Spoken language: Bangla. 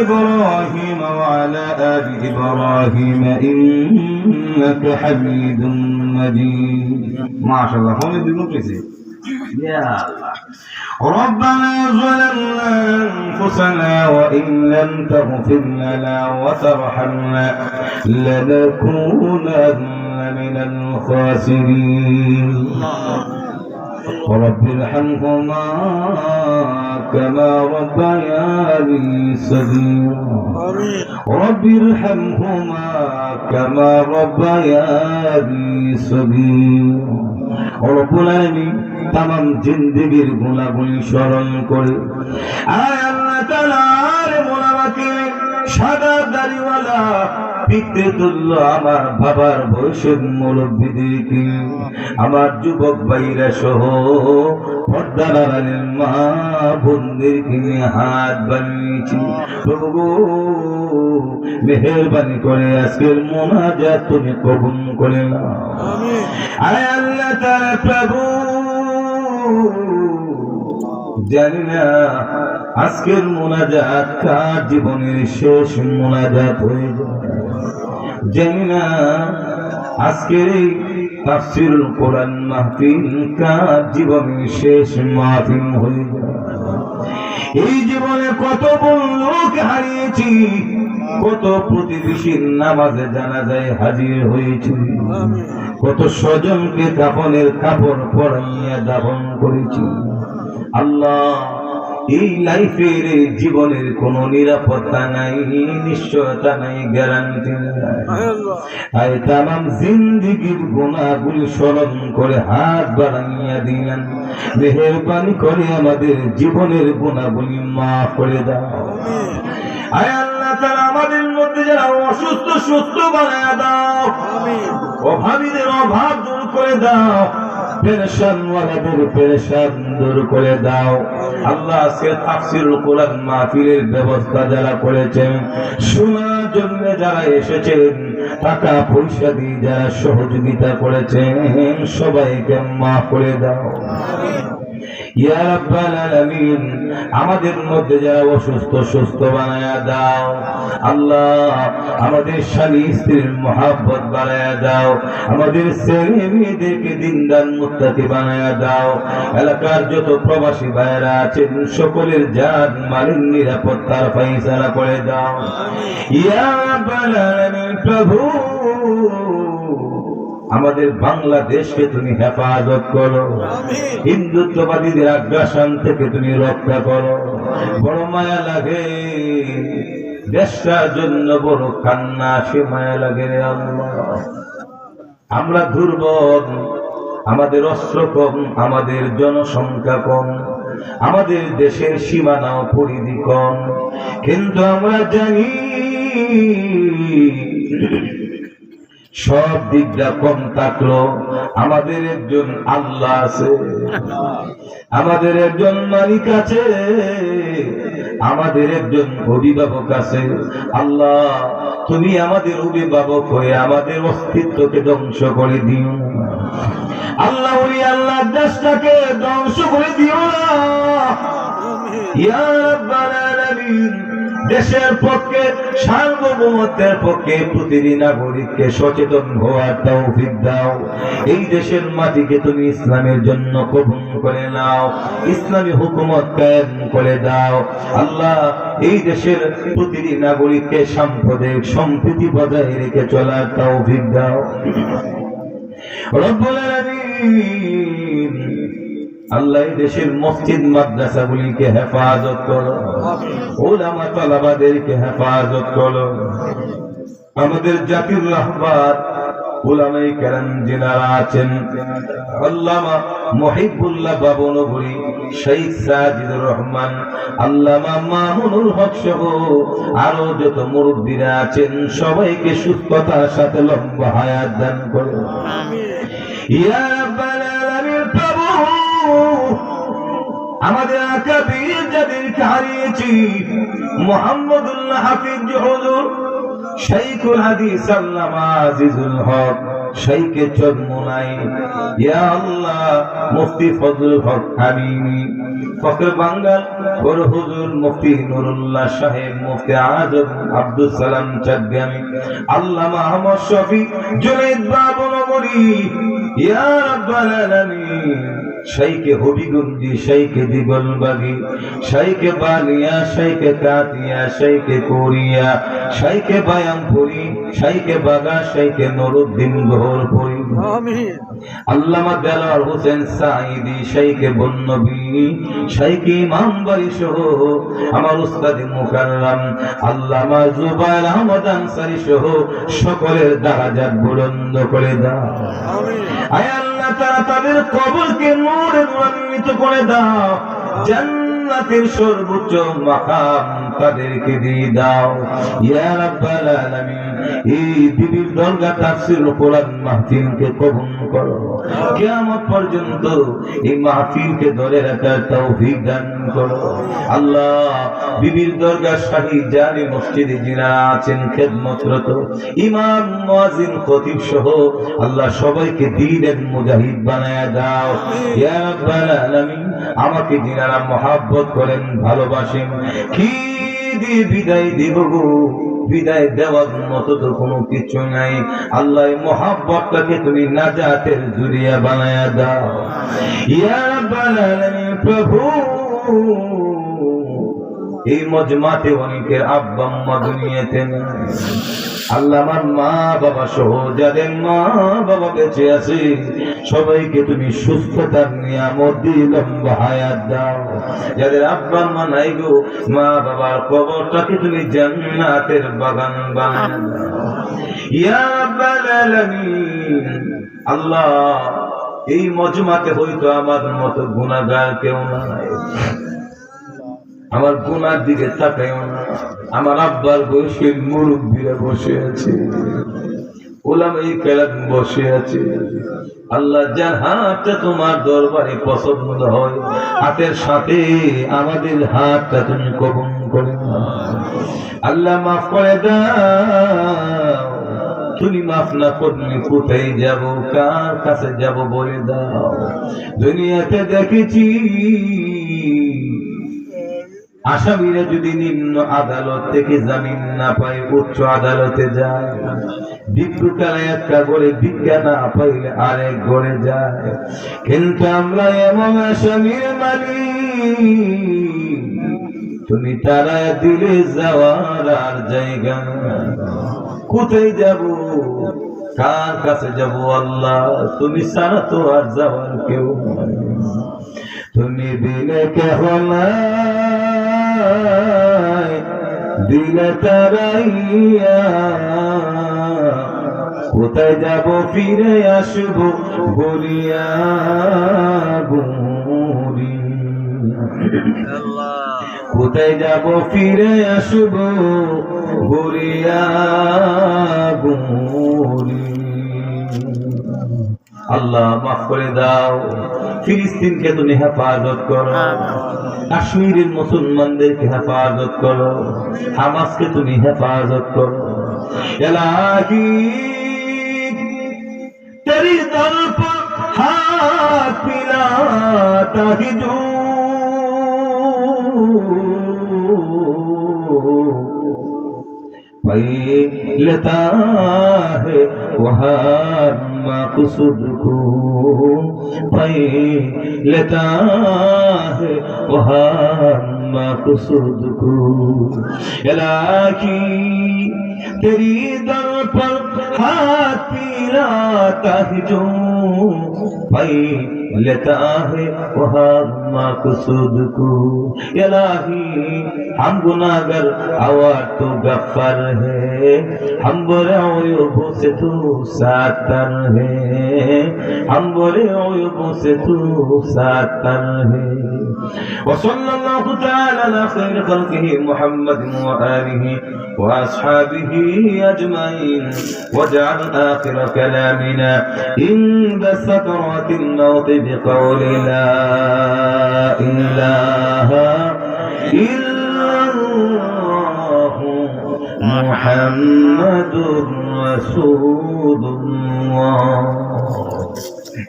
إبراهيم وعلى آل إبراهيم إنك حميد مجيد. ما شاء الله. هون دي يا الله. ربنا ظلمنا أنفسنا وإن لم تغفر لنا وترحمنا لنكونن من الخاسرين. رب ارحمهما كما ربياني صغيرا. رب ارحمهما كما ربياني صغيرا. رب العالمين तमाम जिंदगीर गुनाहগুলি স্মরণ করে আয় আল্লাহ তাআলার মোনাবাকে সাদা দাড়িওয়ালা পিতৃতুল্য আমার বাবার বয়সের মুরব্বিদেরকে আমার যুবক ভাইরা সহ পর্দার আড়ালের মা বোনদেরকে নিয়ে হাত বানিয়েছি। প্রভু মেহেরবানি করে আজকের মোনাজাত তুমি কবুল করে নাও। আয় আল্লাহ তাআলা প্রভু জানি না আজকের মোনাজাত কার জীবনের শেষ মোনাজাত হয়ে যায়। জানি না আজকের এই তাফসীরুল কোরআন মাহফিল কার জীবনের শেষ মাহফিল হয়ে যায়। এই জীবনে কত লোক হারিয়েছি, কত প্রতিবেশীর নামাজে জানাজায় হাজির হয়েছি, কত স্বজনকে কাফনের কাপড় পরাইয়া দাফন করেছি। আল্লাহ এই লাইফের জীবনের কোনো নিরাপত্তা নাই, নিশ্চয়তা নাই, গ্যারান্টি নাই। আর তামাম জিন্দেগীর গুনাহগুলি স্মরণ করে হাত বাড়াইয়া দিলেন। মেহেরবানি করে আমাদের জীবনের গুনাহগুলি মাফ করে দাও। আয় আল্লাহ তাআলা আমাদের মধ্যে যারা অসুস্থ সুস্থ বানায়া দাও, অভাবীদের অভাব দূর করে দাও, পেরেশান ওয়ালাদের পেরেশান দূর করে দাও। আল্লাহ আজকে তাফসীরুল কোরআন মাহফিলের ব্যবস্থা যারা করেছেন, শোনার জন্য যারা এসেছেন, টাকা পয়সা দিয়ে যারা সহযোগিতা করেছেন, সবাইকে মাফ করে দাও। ইয়া রাব্বাল আলামিন আমাদের মধ্যে যারা অসুস্থ সুস্থ বানায়া দাও। আল্লাহ আমাদের স্বামী স্ত্রীর মহব্বত বানায়া দাও। আমাদের ছেলে মেয়েদেরকে দিনদার মুত্তাকি বানায়া দাও। এলাকার যত প্রবাসী ভাইরা আছেন সকলের জান মালের নিরাপত্তার ফয়সালা করে দাও। ইয়া রাব্বাল আলামিন প্রভু আমাদের বাংলাদেশকে তুমি হেফাজত করো, হিন্দুত্ববাদীদের আগ্রাসন থেকে তুমি রক্ষা করো। বড় মায়া লাগে দেশটার জন্য, বড় কান্না আসে, মায়া লাগে রে আল্লাহ। আমরা দুর্বল, আমাদের অস্ত্র কম, আমাদের জনসংখ্যা কম, আমাদের দেশের সীমানাও পরিধি কম, কিন্তু আমরা জানি সব দিকটা কম থাকলো আমাদের একজন আল্লাহ আছে, আমাদের একজন মালিক আছে, আমাদের একজন অভিভাবক আছে। আল্লাহ তুমি আমাদের অভিভাবক হয়ে আমাদের অস্তিত্বকে ধ্বংস করে দিও। আল্লাহ ওই আল্লাহ দেশটাকে ধ্বংস করে দিও না। ইয়া রাব্বাল আলামিন দেশের পক্ষে, সার্বভৌমত্বের পক্ষে প্রতিটি নাগরিককে সচেতন হওয়ার তৌফিক দাও। এই দেশের মাটিকে তুমি ইসলামের জন্য কবুল করে নাও, ইসলামী হুকুমত কায়েম করে দাও। আল্লাহ এই দেশের প্রতিটি নাগরিককে সাম্প্রদায়িক সম্প্রীতি বজায় রেখে চলার তৌফিক দাও। রব্বুল আলামিন আল্লাহ দেশের মসজিদ মাদ্রাসাগুলিকে হেফাজত করো, উলামা তালাবাদেরকে হেফাজত করো। আমাদের জাতির রাহবার উলামায়ে কেরাম যিনারা আছেন, আল্লামা মুহিবুল্লাহ বাবনগরী, শহীদ সাজিদুর রহমান, আল্লামা মামুনুল হক সহ আরো যত মুরব্বীরা আছেন সবাইকে সুস্থতার সাথে লম্বা হায়াত দান করো। ইয়া রাব্বাল আলামিন প্রভু আমাদের আকাবির যাদেরকে হারিয়েছি, মুহাম্মদুল্লাহ হাফিজ হুজুর, শাইখুল হাদিস আল্লামা আজিজুল হক, শাইখে চরমোনাই, ইয়া আল্লাহ মুফতি ফজলুল হক আমিনী, ফখর বাঙ্গাল বড় হুজুর মুফতি নুরুল্লাহ সাহেব, মুফতি আজম আব্দুল সালাম চাঁদগামী, আল্লামা আহমদ শফি, জুনাইদ বাবনগরী, ইয়া রাব্বাল আলামিন, শাইখে হবিগঞ্জি, শাইখে দিগলবাগি, শাইখে বালিয়া, শাইখে কাতিয়া, শাইখে কোরিয়া, শাইখে বায়ামপুরি, শাইখে বাগা, শাইখে নুরুদ্দিন গহরপুরি, আমিন। আল্লামা দেলাওয়ার হোসেন সাঈদী, শাইখে বন্নবী, শাইখে ইমাম বাড়ি সহ আমার উস্তাদ মুকাররম আল্লামা জুবায়ের আহমদ আনসারী সহ সকলের দারাজাত বুলন্দ করে দাও, আমিন। আয় আল্লাহ তাআলা তাদের কবরকে নূরে নূরান্বিত করে দাও, জান্নাতের সর্বোচ্চ মাকাম তাদেরকে দিয়ে দাও, ইয়া রাব্বাল আলামিন। এই বিবির দরগা তাফসীরুল কোরআন মাহফিলকে কবুল করো, কিয়ামত পর্যন্ত এই মাহফিলকে ধরে রাখার তৌফিক দান করো। আল্লাহ বিবির দরগা শাহী জামি মসজিদে যারা আছেন খেদমতরত, ইমাম, মুয়াজ্জিন, খতিব সহ আল্লাহ সবাইকে দ্বীনের মুজাহিদ বানায়া দাও, ইয়া রাব্বাল আলামিন। আমাকে যিনারা মহব্বত করেন, ভালোবাসেন, কি দিয়ে বিদায় দিব গো? বিদায় দেওয়ার মতো তো কোনো কিছু নাই। আল্লাহ মহব্বতটাকে তুমি নাজাতের জুরিয়া বানায়া দাও, ইয়া রাব্বাল আলামিন। প্রভু এই মজমাতে অনেকের আব্বা আম্মা দুনিয়াতে নাই, আল্লাহ আমার মা বাবা সহ যাদের মা বাবা বেঁচে আছে সবাইকে তুমি সুস্থতার নিয়ামত দিয়ে লম্বা হায়াত দাও। যাদের আব্বা আম্মা নাই গো, মা বাবার কবরটাকে তুমি জান্নাতের বাগান বানায় দাও, ইয়া রাব্বাল আলামিন। আল্লাহ এই মজমাতে হয়তো আমার মতো গুনাহগার কেউ নাই, আমার গুনার দিকে তাকাইও না। আমার আব্বার বয়সের মুরব্বীরা বসে আছে, উলামায়ে কেরাম বসে আছে। আল্লাহ যার হাতটা তোমার দরবারে পছন্দ হয়, হাতের সাথে আমাদের হাতটা তুমি কবুল করে নাও। আল্লাহ মাফ করে দাও। তুমি মাফ না করলে কোথায় যাব, কার কাছে যাব বলে দাও। দুনিয়াতে দেখেছি আসামিরা যদি নিম্ন আদালত থেকে জামিন না পায় উচ্চ আদালতে যায়, ভিক্ষুকালে একটা গড়ে ভিক্ষা না পাইলে আরেক গড়ে যায়। কিন্তু আমরা এমন আসামির মালিক, তুমি তারা দিলে যাওয়ার আর জায়গা কোথায় যাব, কার কাছে যাব? আল্লাহ তুমি ছাড়া তো আর যাওয়ার কেউ নাই, তুমি দিলে কেহ দিলে তারাইয়া, কোথায় যাব ফিরে আসবো বলিয়া বুড়ি, কোথায় যাব ফিরে আসবো বলিয়া বুড়ি। আল্লাহ মাফ করে দাও। ফিলিস্তিনকে তুমি হেফাজত করো, কাশ্মীরের মুসলমানদেরকে হেফাজত করো, হামাসকে তুমি হেফাজত করো। ইলাহি তেরি দর পর হাত মিলাতা হি जो लेता है वहाँ मकसूद को, लेता है वहाँ मकसूद को। इलाही तेरी दर पर हाथ मिलाता है जो, लेता है वहाँ मकसूद को। इलाही हम गुनाहगार आवाज तो गफ्फार है, हम बुरे औयूबों से तू सातर है, हम बुरे औयूबों से तू सातर है। वसल्लल्लाहु ताला अला खैर खल्क़िही मुहम्मद व आलिही व अस्हाबिही अजमाइन वजअल आखिर कलामिना इंदा सकरातिल मौत बिक़ौलि ला इलाहा इल्लल्लाह মুহাম্মাদুর রাসূলুল্লাহ।